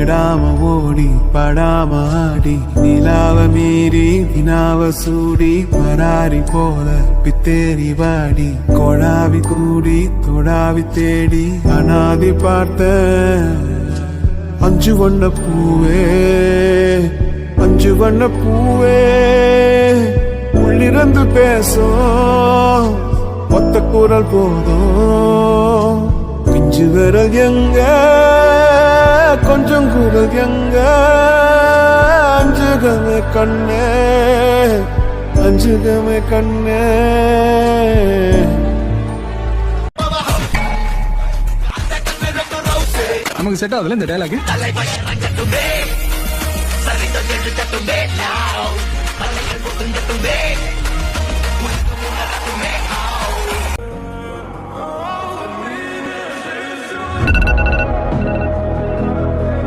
தேடாம ஓடி படாம ஆடி நிலாவ மீறி வினாவ சூடி பராரி போல பித்தேரி வாடி கொடாவி கூடி தொடாவி தேடி அனாதி பார்த்த அஞ்சு வண்ண பூவே அஞ்சு வண்ண பூவே உள்ளிருந்து பேசும் ஒத்த குரல் போதும் பிஞ்சு விரல் எங்க கொஞ்சம் குரல் எங்க அஞ்சுகமே கண்ணே அஞ்சுகமே கண்ணே நமக்கு செட் ஆகுதுல இந்த டயலாக்